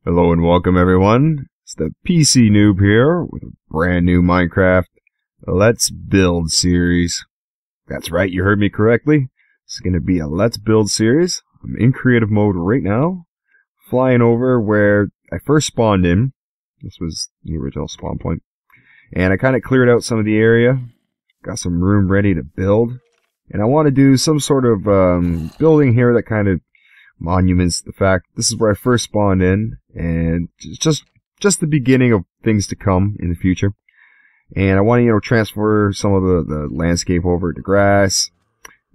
Hello and welcome everyone. It's the PC Noob here with a brand new Minecraft Let's Build series. That's right, you heard me correctly. It's going to be a Let's Build series. I'm in creative mode right now, flying over where I first spawned in. This was the original spawn point. And I kind of cleared out some of the area, got some room ready to build. And I want to do some sort of building here that kind of monuments the fact this is where I first spawned in, and just the beginning of things to come in the future. And I want to, transfer some of the landscape over to grass,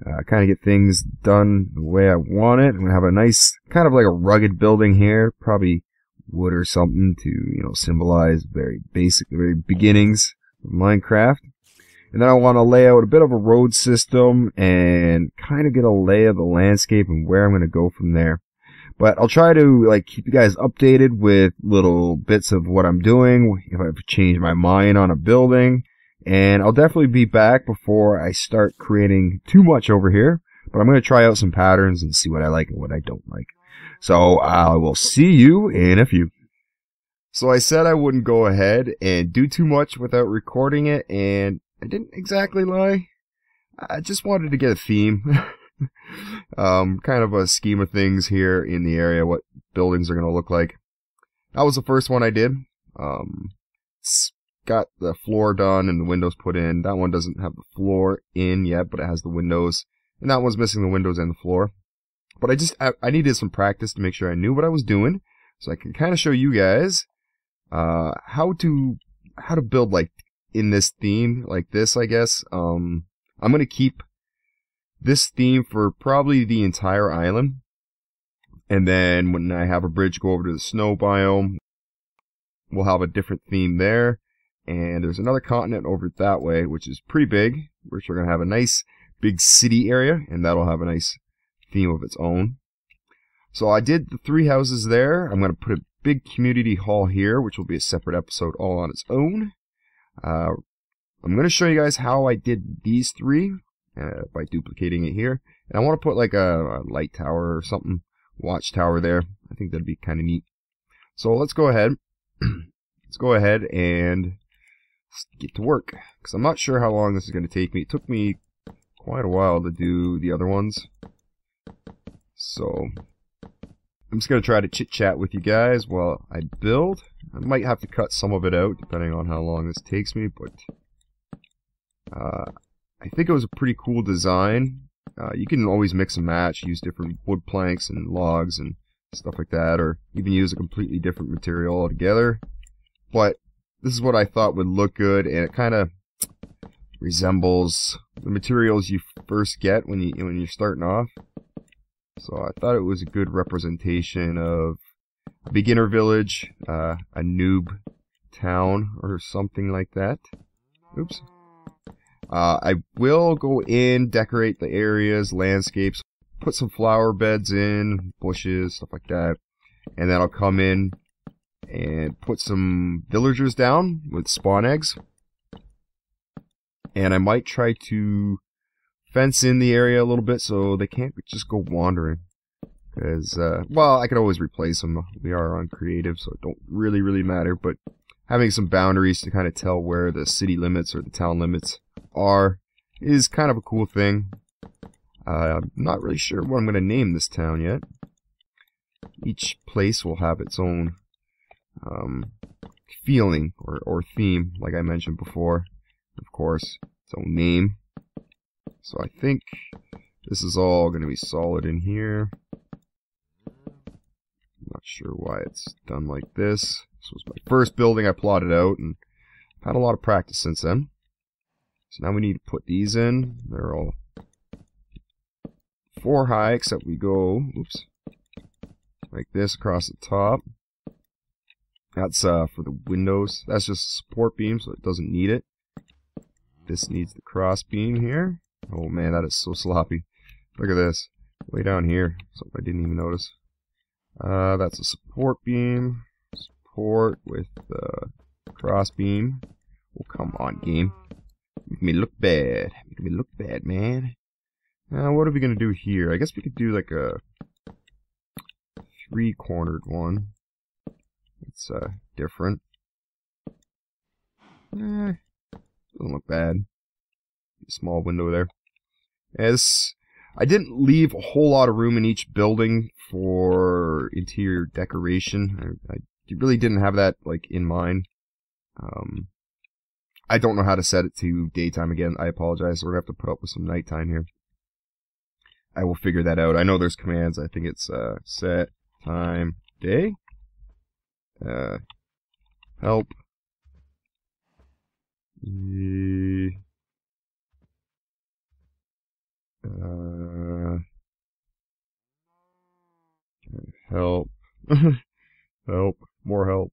kind of get things done the way I want it. I'm gonna have a nice, kind of like a rugged building here, probably wood or something to, symbolize very basic, the very beginnings of Minecraft. And then I want to lay out a bit of a road system and kind of get a lay of the landscape and where I'm going to go from there. But I'll try to keep you guys updated with little bits of what I'm doing, if I've changed my mind on a building. And I'll definitely be back before I start creating too much over here. But I'm going to try out some patterns and see what I like and what I don't like. So I will see you in a few. So I said I wouldn't go ahead and do too much without recording it, and I didn't exactly lie. I just wanted to get a theme. Kind of a scheme of things here in the area, what buildings are going to look like. That was the first one I did. It's got the floor done and the windows put in. That one doesn't have the floor in yet, but it has the windows. And that one's missing the windows and the floor. But I needed some practice to make sure I knew what I was doing, so I can kind of show you guys how to build in this theme like this, I guess. I'm going to keep this theme for probably the entire island. And then when I have a bridge go over to the snow biome, we'll have a different theme there. And there's another continent over that way, which is pretty big, which we're going to have a nice big city area, and that'll have a nice theme of its own. So I did the 3 houses there. I'm going to put a big community hall here, which will be a separate episode all on its own. I'm going to show you guys how I did these 3 by duplicating it here. And I want to put a light tower or something, watchtower there. I think that'd be kind of neat. So let's go ahead. Let's go ahead and get to work, because I'm not sure how long this is going to take me. It took me quite a while to do the other ones. So I'm just going to try to chit-chat with you guys while I build. I might have to cut some of it out, depending on how long this takes me, but I think it was a pretty cool design. You can always mix and match, use different wood planks and logs and stuff like that, or even use a completely different material altogether. But this is what I thought would look good, and it kind of resembles the materials you first get when you're starting off. So I thought it was a good representation of a beginner village, a noob town, or something like that. Oops. I will go in, decorate the areas, landscapes, put some flower beds in, bushes, stuff like that. And then I'll come in and put some villagers down with spawn eggs. And I might try to fence in the area a little bit so they can't just go wandering. Because, well, I could always replace them. We are on creative, so it don't really matter. But having some boundaries to kind of tell where the city limits or the town limits are is kind of a cool thing. I'm not really sure what I'm going to name this town yet. Each place will have its own feeling or theme, like I mentioned before. Of course, its own name. So I think this is all going to be solid in here. Not sure why it's done like this. This was my first building I plotted out, and had a lot of practice since then. So now we need to put these in. They're all 4 high, except we go, oops, like this across the top. That's for the windows. That's just a support beam, so it doesn't need it. This needs the cross beam here. Oh man, that is so sloppy. Look at this. Way down here. Something I didn't even notice. That's a support beam. Support with the cross beam. Oh, come on, game. Make me look bad. Make me look bad, man. Now, what are we going to do here? I guess we could do like a 3-cornered one. It's different. Doesn't look bad. Small window there. As I didn't leave a whole lot of room in each building for interior decoration. I really didn't have that like in mind. I don't know how to set it to daytime again. I apologize. We're gonna have to put up with some nighttime here. I will figure that out. I know there's commands. I think it's set time day. Help. Help. Help. More help.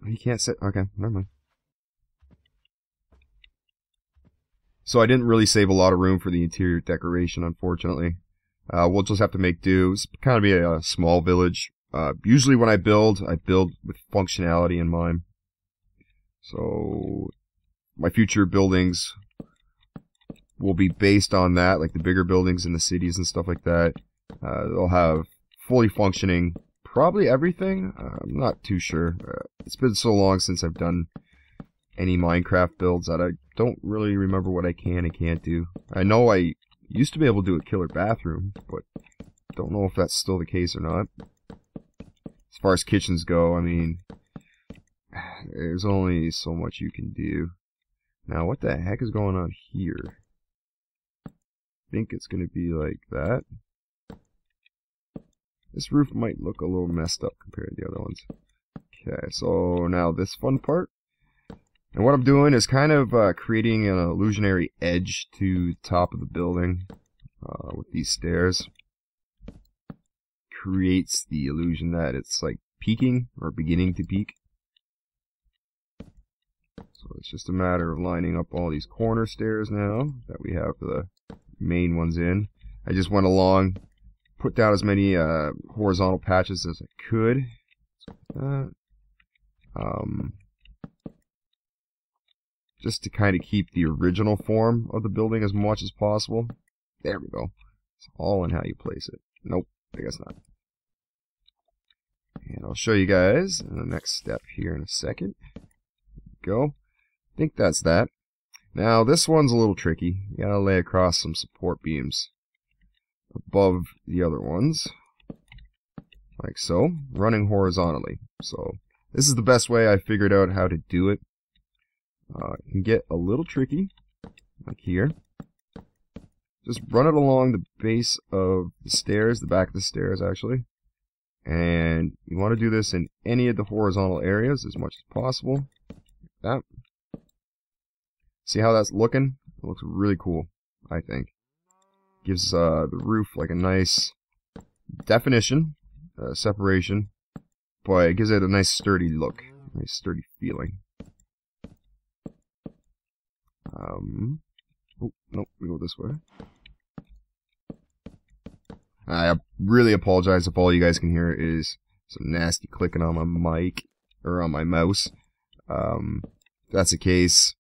You can't sit. Okay, never mind. So I didn't really save a lot of room for the interior decoration, unfortunately. We'll just have to make do. It's kind of be a small village. Usually when I build with functionality in mind. So my future buildings will be based on that, like the bigger buildings in the cities and stuff like that. They'll have fully functioning, probably everything. I'm not too sure. It's been so long since I've done any Minecraft builds that I don't really remember what I can and can't do. I know I used to be able to do a killer bathroom, but don't know if that's still the case or not. As far as kitchens go, I mean, there's only so much you can do. Now, what the heck is going on here? I think it's going to be like that. This roof might look a little messed up compared to the other ones. Okay, so now this fun part. And what I'm doing is kind of creating an illusionary edge to the top of the building with these stairs. Creates the illusion that it's like peaking or beginning to peak. So it's just a matter of lining up all these corner stairs now that we have the main ones in. I just went along, put down as many horizontal patches as I could. Just to kind of keep the original form of the building as much as possible. There we go. It's all in how you place it. Nope, I guess not. And I'll show you guys in the next step here in a second. There we go. I think that's that. Now this one's a little tricky. You gotta lay across some support beams above the other ones. Like so. Running horizontally. So this is the best way I figured out how to do it. It can get a little tricky, like here. Just run it along the base of the stairs, the back of the stairs actually. And you want to do this in any of the horizontal areas as much as possible. Like that. See how that's looking? It looks really cool, I think. Gives the roof like a nice definition, separation, but it gives it a nice sturdy look, nice sturdy feeling. Oh, nope, we go this way. I really apologize if all you guys can hear is some nasty clicking on my mic, or on my mouse. If that's the case,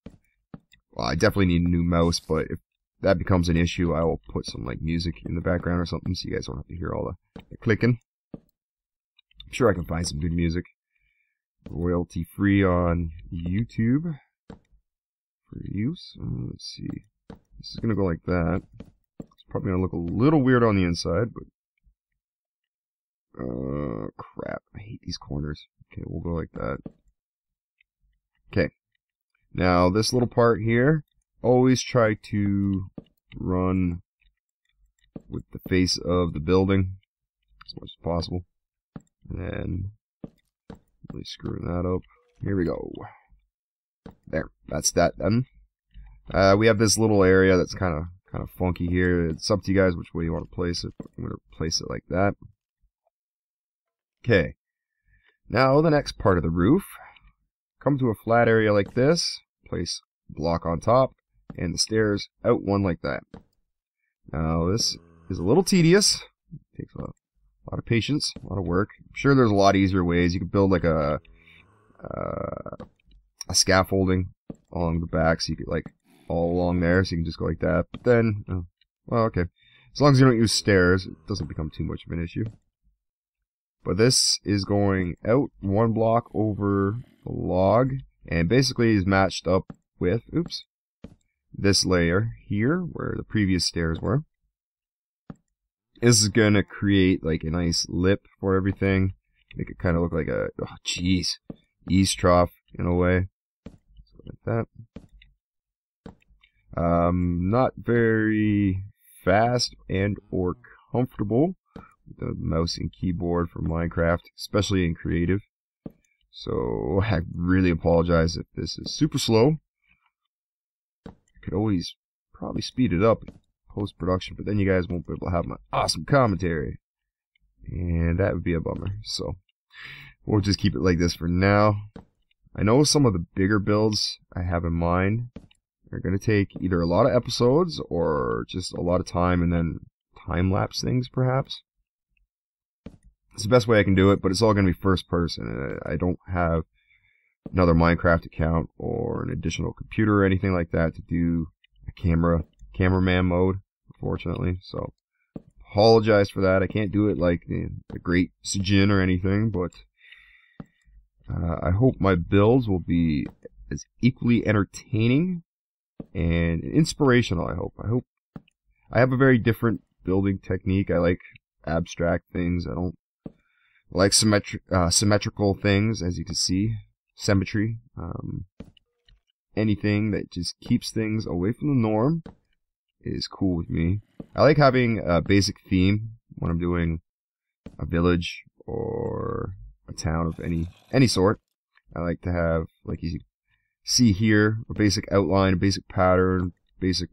well, I definitely need a new mouse, but if that becomes an issue, I will put some like music in the background or something so you guys don't have to hear all the clicking. I'm sure I can find some good music. Royalty free on YouTube. For use. Let's see. This is gonna go like that. It's probably gonna look a little weird on the inside, but crap. I hate these corners. Okay, we'll go like that. Okay. Now this little part here, always try to run with the face of the building as much as possible. And then really screwing that up. Here we go. There, that's that done. We have this little area that's kind of funky here. It's up to you guys which way you want to place it. I'm going to place it like that. Okay. Now the next part of the roof. Come to a flat area like this. Place a block on top, and the stairs out one like that. Now this is a little tedious. It takes a lot of patience, a lot of work. I'm sure there's a lot easier ways. You could build like a scaffolding along the back, so you could like all along there, so you can just go like that. But then, well, okay. As long as you don't use stairs, it doesn't become too much of an issue. But this is going out 1 block over the log, and basically is matched up with, oops, this layer here, where the previous stairs were. This is going to create like a nice lip for everything. Make it kind of look like a, oh jeez, ease trough in a way. So like that. Not very fast and or comfortable with the mouse and keyboard for Minecraft, especially in creative. So I really apologize if this is super slow. I could always probably speed it up in post-production, but then you guys won't be able to have my awesome commentary. And that would be a bummer. So we'll just keep it like this for now. I know some of the bigger builds I have in mind are going to take either a lot of episodes or just a lot of time and then time-lapse things perhaps. It's the best way I can do it, but it's all going to be first person. I don't have another Minecraft account or an additional computer or anything like that to do a cameraman mode, unfortunately. So apologize for that. I can't do it like the great Sijin or anything, but I hope my builds will be as equally entertaining and inspirational. I hope I have a very different building technique. I like abstract things. I don't like symmetrical things, as you can see. Symmetry. Anything that just keeps things away from the norm is cool with me. I like having a basic theme when I'm doing a village or a town of any sort. I like to have, like you see here, a basic outline, a basic pattern, basic,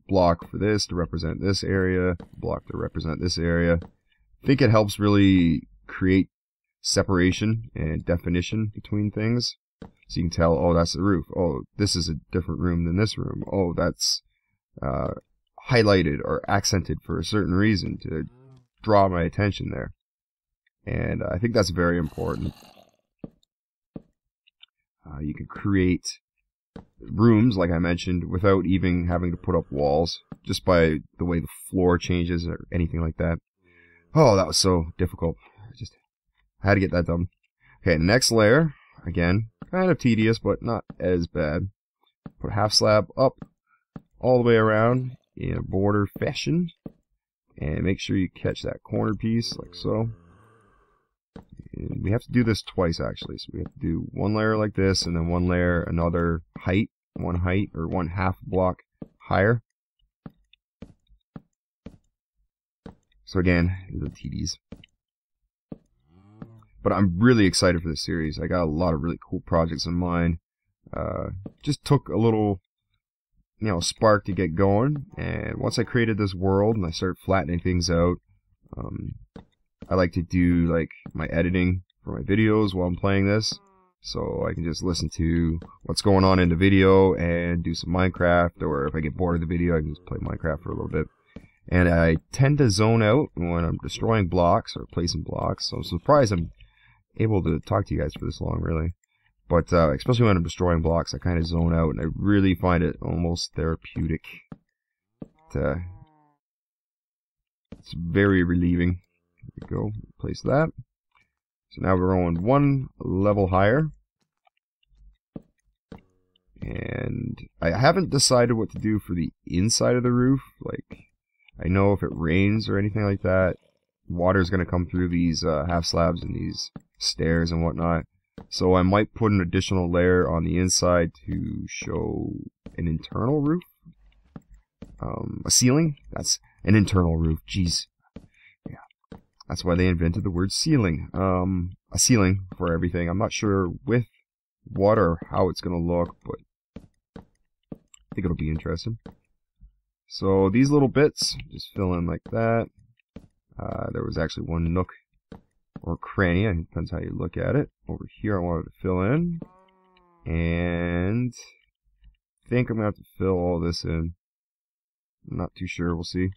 block for this to represent this area, block to represent this area. I think it helps really create separation and definition between things. So you can tell, oh, that's the roof. Oh, this is a different room than this room. Oh, that's highlighted or accented for a certain reason to draw my attention there. And I think that's very important. You can create rooms, like I mentioned, without even having to put up walls, just by the way the floor changes or anything like that. Oh, that was so difficult. I had to get that done. Okay, next layer, again, kind of tedious, but not as bad. Put half slab up all the way around in a border fashion, and make sure you catch that corner piece like so. And we have to do this twice actually, so we have to do one layer like this, and then one layer another height, or one half block higher. So again, the tedious. But I'm really excited for this series. I got a lot of really cool projects in mind. Just took a little, spark to get going. And once I created this world and I started flattening things out, I like to do like my editing for my videos while I'm playing this. So I can just listen to what's going on in the video and do some Minecraft. Or if I get bored of the video, I can just play Minecraft for a little bit. And I tend to zone out when I'm destroying blocks or placing blocks. So I'm surprised I'm able to talk to you guys for this long, really. But especially when I'm destroying blocks, I kind of zone out, and I really find it almost therapeutic. It's very relieving. There we go. Place that. So now we're going one level higher. And I haven't decided what to do for the inside of the roof. Like, I know if it rains or anything like that, water's going to come through these half slabs and these stairs and whatnot. So I might put an additional layer on the inside to show an internal roof. A ceiling? That's an internal roof. Jeez. Yeah. That's why they invented the word ceiling. A ceiling for everything. I'm not sure with water how it's going to look, but I think it'll be interesting. So these little bits, just fill in like that. There was actually one nook or cranny, it depends how you look at it. Over here I wanted to fill in. And I think I'm going to have to fill all this in. I'm not too sure, we'll see.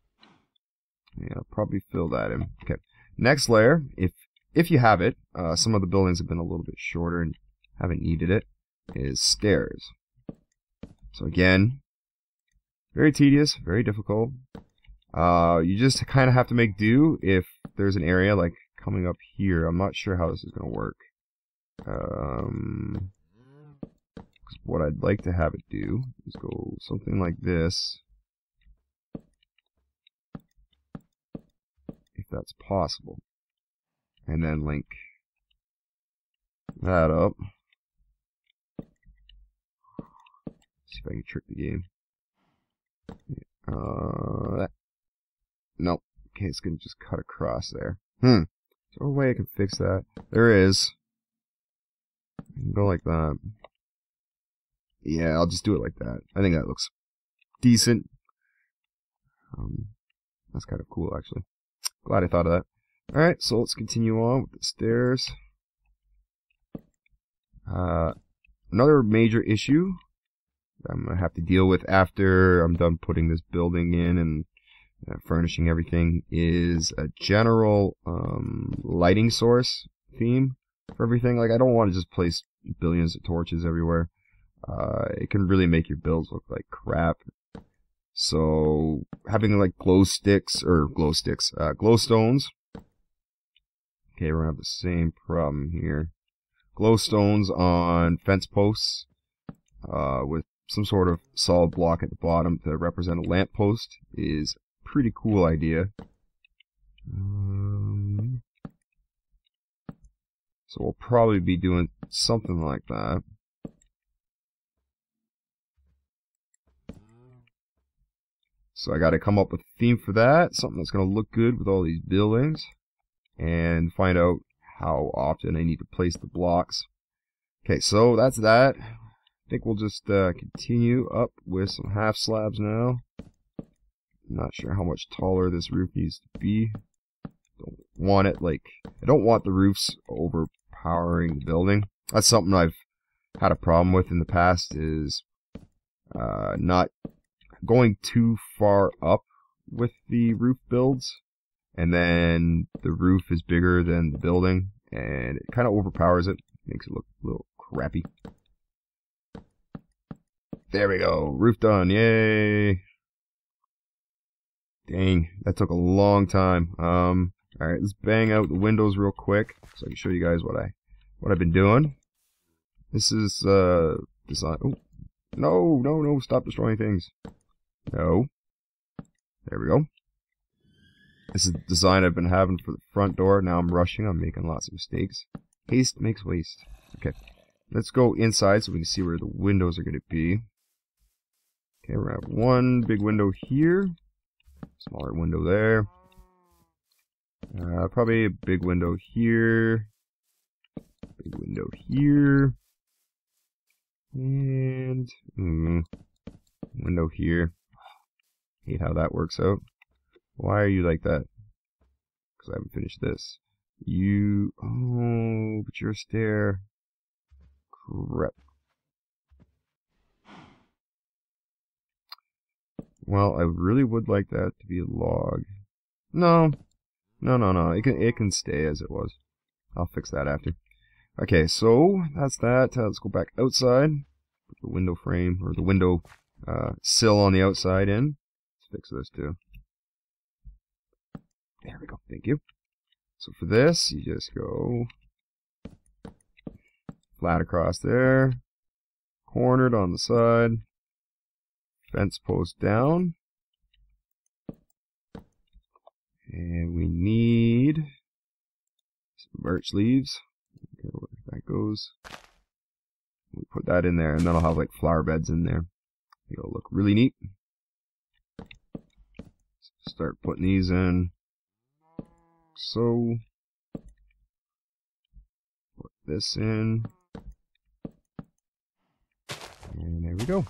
Yeah, I'll probably fill that in. Okay, next layer, if you have it, some of the buildings have been a little bit shorter and haven't needed it, is stairs. So again, very tedious, very difficult. You just kind of have to make do if there's an area like coming up here. I'm not sure how this is going to work. What I'd like to have it do is go something like this, if that's possible, and then link that up. See if I can trick the game. Nope. Okay, it's gonna just cut across there. Is there a way I can fix that? There is. I can go like that. Yeah, I'll just do it like that. I think that looks decent. That's kind of cool, actually. Glad I thought of that. Alright, so let's continue on with the stairs. Another major issue I'm going to have to deal with after I'm done putting this building in and furnishing everything is a general lighting source theme for everything. Like, I don't want to just place billions of torches everywhere. It can really make your builds look like crap. So having like glowstones. Okay, we're gonna have the same problem here. Glowstones on fence posts with some sort of solid block at the bottom to represent a lamppost is a pretty cool idea. So we'll probably be doing something like that. So I got to come up with a theme for that, something that's going to look good with all these buildings, and find out how often I need to place the blocks. Okay, so that's that. I think we'll just continue up with some half slabs now. Not sure how much taller this roof needs to be. Don't want it like, I don't want the roofs overpowering the building. That's something I've had a problem with in the past, is not going too far up with the roof builds, and then the roof is bigger than the building, and it kind of overpowers it, makes it look a little crappy. There we go, roof done, yay! Dang, that took a long time. Alright, let's bang out the windows real quick so I can show you guys what I've been doing. This is design. Oh, no, stop destroying things. No. There we go. This is the design I've been having for the front door. Now I'm rushing. I'm making lots of mistakes. Haste makes waste. Okay. Let's go inside so we can see where the windows are going to be. Okay, we're going to have one big window here. Smaller window there. Probably a big window here. Big window here. And window here. Hate how that works out. Why are you like that? Because I haven't finished this. Oh, but you're a stair. Crap. Well, I really would like that to be a log. No. It can stay as it was. I'll fix that after. Okay, so that's that. Let's go back outside. Put the window frame, or the window sill on the outside in. Let's fix this too. There we go. Thank you. So for this, you just go flat across there, cornered on the side, fence post down, and we need some birch leaves. Okay, where that goes. We put that in there, and then I'll have like flower beds in there. It'll look really neat. Start putting these in. So, put this in. And there we go.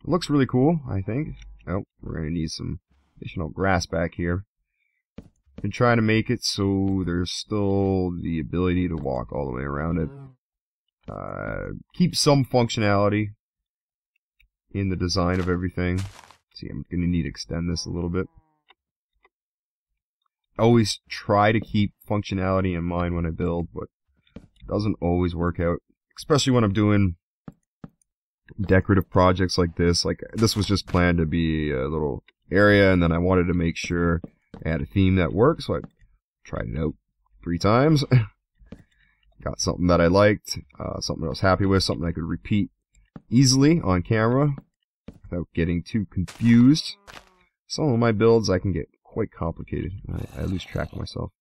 It looks really cool, I think. Oh, we're going to need some additional grass back here. Been trying to make it so there's still the ability to walk all the way around it. Keep some functionality in the design of everything. See, I'm going to need to extend this a little bit. I always try to keep functionality in mind when I build, but it doesn't always work out. Especially when I'm doing decorative projects like this. Like, this was just planned to be a little area, and then I wanted to make sure I had a theme that worked, so I tried it out 3 times. Got something that I liked, something I was happy with, something I could repeat easily on camera without getting too confused. Some of my builds I can get quite complicated. I lose track of myself.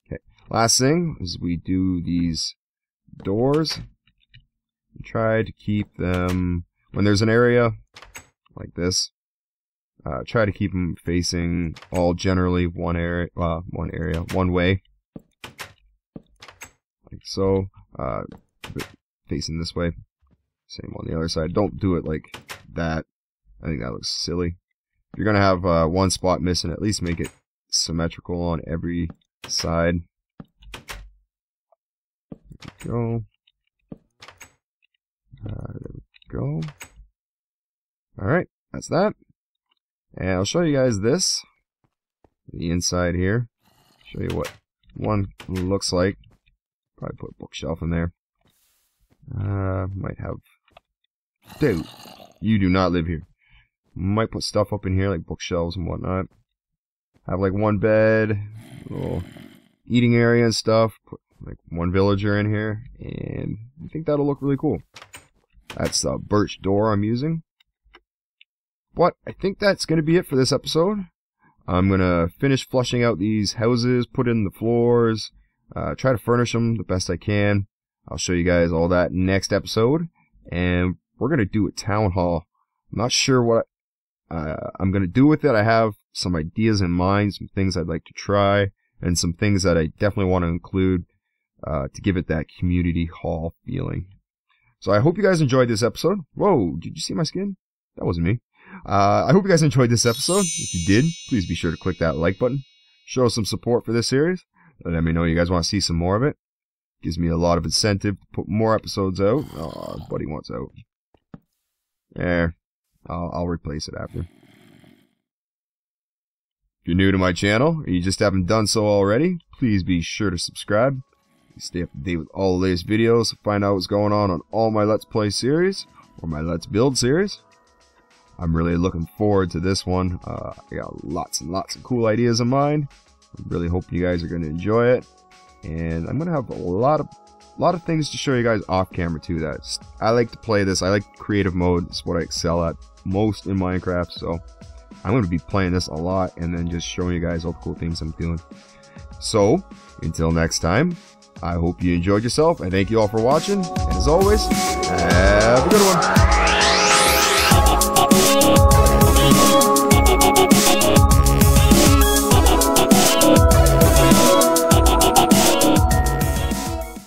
Okay, last thing is we do these doors. Try to keep them, when there's an area like this, try to keep them facing all generally one way, like so, facing this way. Same on the other side. Don't do it like that. I think that looks silly. If you're gonna have one spot missing, at least make it symmetrical on every side. There we go. There we go. Alright, that's that. And I'll show you guys this. The inside here. Show you what one looks like. Probably put a bookshelf in there. Might have... Dude, you do not live here. Might put stuff up in here like bookshelves and whatnot. Have like one bed, little eating area and stuff. Put like one villager in here. And I think that'll look really cool. That's the birch door I'm using. But I think that's going to be it for this episode. I'm going to finish flushing out these houses, put in the floors, try to furnish them the best I can. I'll show you guys all that next episode. And we're going to do a town hall. I'm not sure what I'm going to do with it. I have some ideas in mind, some things I'd like to try, and some things that I definitely want to include to give it that community hall feeling. So I hope you guys enjoyed this episode. Whoa, did you see my skin? That wasn't me. I hope you guys enjoyed this episode. If you did, please be sure to click that like button. Show some support for this series. Let me know you guys want to see some more of it. Gives me a lot of incentive to put more episodes out. Oh, buddy wants out. There. I'll replace it after. If you're new to my channel, or you just haven't done so already, please be sure to subscribe. Stay up to date with all the latest videos, find out what's going on all my Let's Play series, or my Let's Build series. I'm really looking forward to this one. I got lots and lots of cool ideas in mind. I'm really hoping you guys are going to enjoy it. And I'm going to have a lot of things to show you guys off camera too. I like to play this. I like creative mode. It's what I excel at most in Minecraft. So I'm going to be playing this a lot and then just showing you guys all the cool things I'm doing. So until next time, I hope you enjoyed yourself, and thank you all for watching, and as always, have a good one.